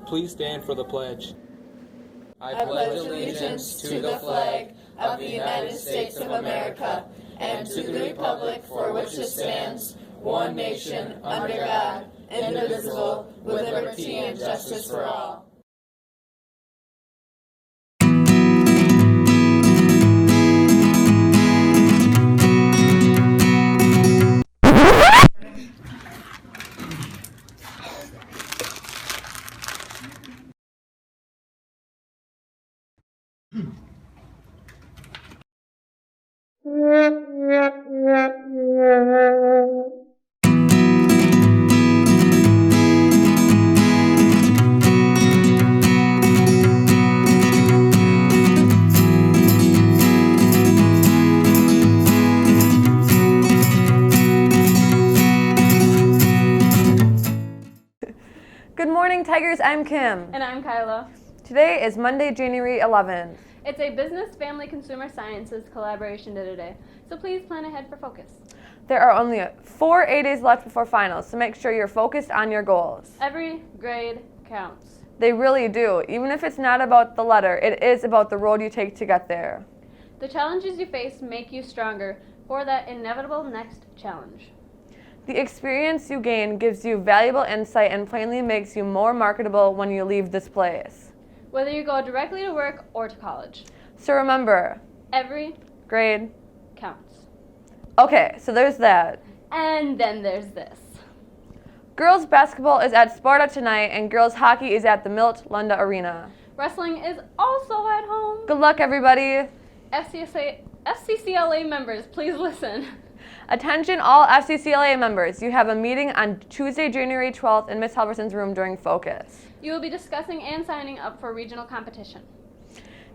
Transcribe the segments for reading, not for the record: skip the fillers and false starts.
Please stand for the pledge. I pledge allegiance to the flag of the United States of America and to the republic for which it stands, one nation, under God, indivisible, with liberty and justice for all. Good morning, Tigers. I'm Kim. And I'm Kyla. Today is Monday, January 11th. It's a business, family, consumer sciences collaboration day today, so please plan ahead for focus. There are only 4 A-days left before finals, so make sure you're focused on your goals. Every grade counts. They really do. Even if it's not about the letter, it is about the road you take to get there. The challenges you face make you stronger for that inevitable next challenge. The experience you gain gives you valuable insight and plainly makes you more marketable when you leave this place. Whether you go directly to work or to college. So remember, every grade counts. Okay, so there's that. And then there's this. Girls basketball is at Sparta tonight and girls hockey is at the Milt Lunda Arena. Wrestling is also at home. Good luck, everybody. FCCLA members, please listen. Attention all FCCLA members, you have a meeting on Tuesday, January 12th in Ms. Halverson's room during Focus. You will be discussing and signing up for regional competition.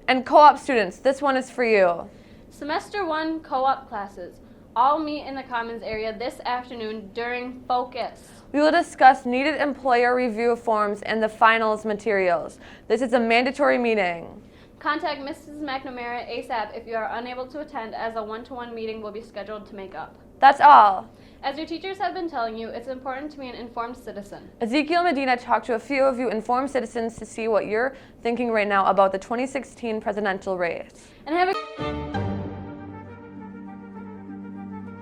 And co-op students, this one is for you. Semester 1 co-op classes all meet in the Commons area this afternoon during Focus. We will discuss needed employer review forms and the finals materials. This is a mandatory meeting. Contact Mrs. McNamara ASAP if you are unable to attend, as a one-to-one meeting will be scheduled to make up. That's all. As your teachers have been telling you, it's important to be an informed citizen. Ezekiel Medina talked to a few of you informed citizens to see what you're thinking right now about the 2016 presidential race. And have a...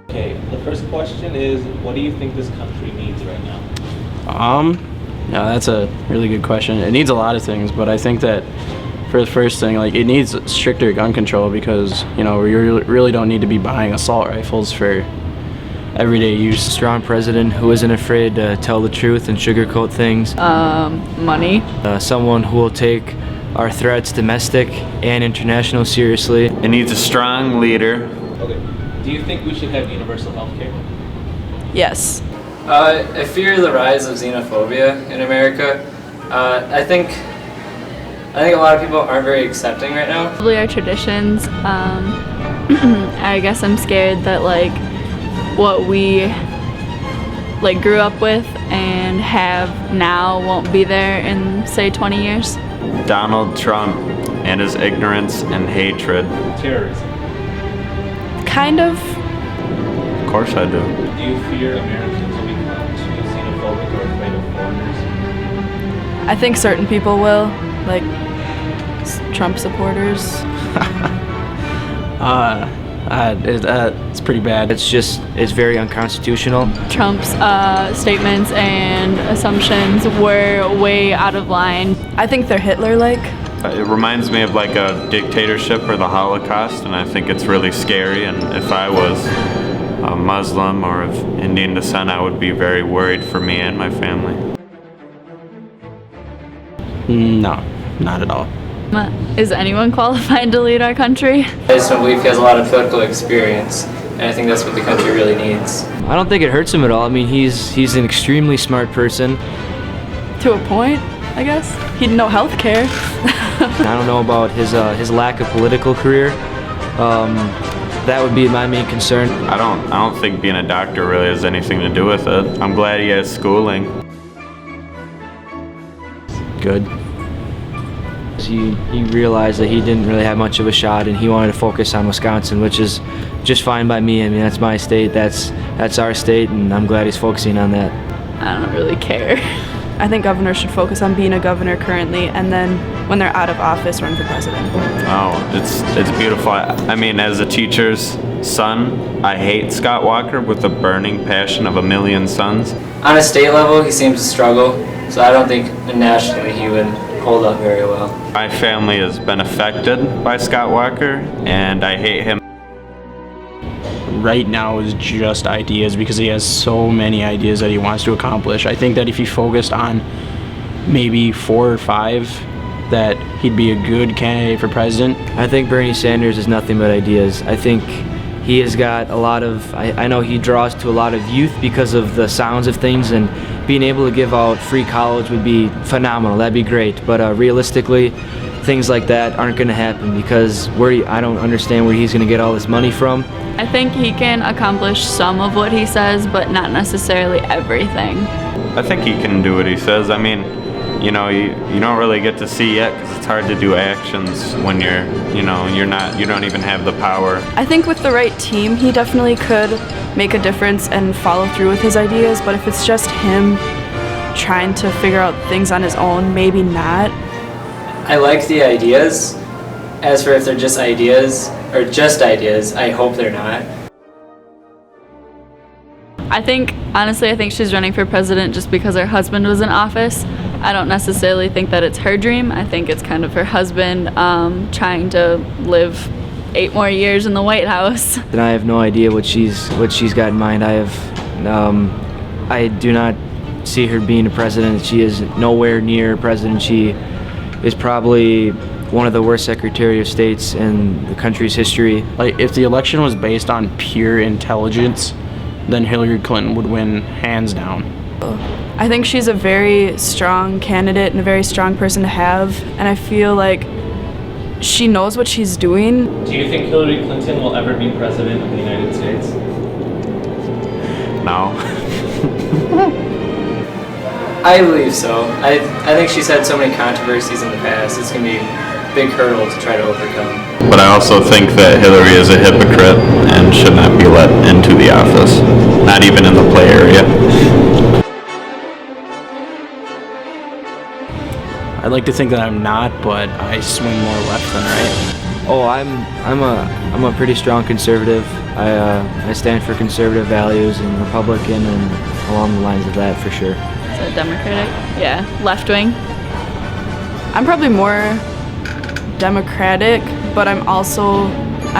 Okay, the first question is, what do you think this country needs right now? Yeah, that's a really good question. It needs a lot of things, but I think that for the first thing, like, it needs stricter gun control because, you know, we really don't need to be buying assault rifles for everyday use. Strong president who isn't afraid to tell the truth and sugarcoat things. Money. Someone who will take our threats, domestic and international, seriously. It needs a strong leader. Okay, do you think we should have universal health care? Yes. I fear the rise of xenophobia in America. I think a lot of people aren't very accepting right now. Probably our traditions. I guess I'm scared that what we grew up with and have now won't be there in, say, 20 years. Donald Trump and his ignorance and hatred. Terrorism. Kind of. Of course I do. Do you fear Americans will become too xenophobic or afraid of foreigners? I think certain people will, like Trump supporters. It's pretty bad. It's very unconstitutional. Trump's statements and assumptions were way out of line. I think they're Hitler-like. It reminds me of like a dictatorship or the Holocaust, and I think it's really scary. And if I was a Muslim or of Indian descent, I would be very worried for me and my family. No, not at all. Is anyone qualified to lead our country? I just don't believe he has a lot of political experience, and I think that's what the country really needs. I don't think it hurts him at all. I mean, he's an extremely smart person. To a point, I guess. He'd know health care. I don't know about his lack of political career. That would be my main concern. I don't think being a doctor really has anything to do with it. I'm glad he has schooling. Good. He realized that he didn't really have much of a shot, and he wanted to focus on Wisconsin, which is just fine by me. I mean, that's my state, that's our state, and I'm glad he's focusing on that. I don't really care. I think governors should focus on being a governor currently, and then when they're out of office, run for president. Oh, it's beautiful. I mean, as a teacher's son, I hate Scott Walker with the burning passion of a million suns. On a state level, he seems to struggle, so I don't think nationally he would hold up very well. My family has been affected by Scott Walker, and I hate him. Right now is just ideas because he has so many ideas that he wants to accomplish. I think that if he focused on maybe 4 or 5, that he'd be a good candidate for president. I think Bernie Sanders is nothing but ideas. I think he has got a lot of, I know he draws to a lot of youth because of the sounds of things, and being able to give out free college would be phenomenal. That'd be great. But realistically, things like that aren't going to happen because I don't understand where he's going to get all this money from. I think he can accomplish some of what he says, but not necessarily everything. I think he can do what he says. I mean, you know, you don't really get to see yet because it's hard to do actions when you don't even have the power. I think with the right team, he definitely could make a difference and follow through with his ideas, but if it's just him trying to figure out things on his own, maybe not. I like the ideas. As for if they're just ideas, I hope they're not. Honestly, I think she's running for president just because her husband was in office. I don't necessarily think that it's her dream. I think it's kind of her husband trying to live 8 more years in the White House. And I have no idea what she's got in mind. I do not see her being a president. She is nowhere near president. She is probably one of the worst Secretary of States in the country's history. Like, if the election was based on pure intelligence, then Hillary Clinton would win hands down. I think she's a very strong candidate and a very strong person to have, and I feel like she knows what she's doing. Do you think Hillary Clinton will ever be president of the United States? No. I believe so. I think she's had so many controversies in the past. It's going to be a big hurdle to try to overcome. But I also think that Hillary is a hypocrite and should not be let into the office, not even in the play area. I'd like to think that I'm not, but I swing more left than right. Oh, I'm a pretty strong conservative. I stand for conservative values and Republican and along the lines of that for sure. So Democratic? Yeah, left wing. I'm probably more Democratic, but I'm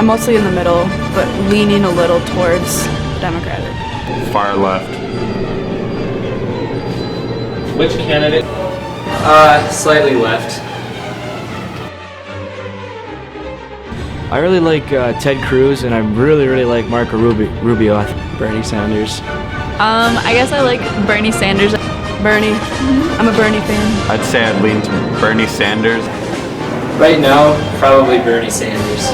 mostly in the middle, but leaning a little towards Democratic. Far left. Which candidate? Slightly left. I really like Ted Cruz, and I really like Marco Rubio. Bernie Sanders. I guess I like Bernie Sanders. Bernie. I'm a Bernie fan. I'd say I'd lean to Bernie Sanders. Right now, probably Bernie Sanders.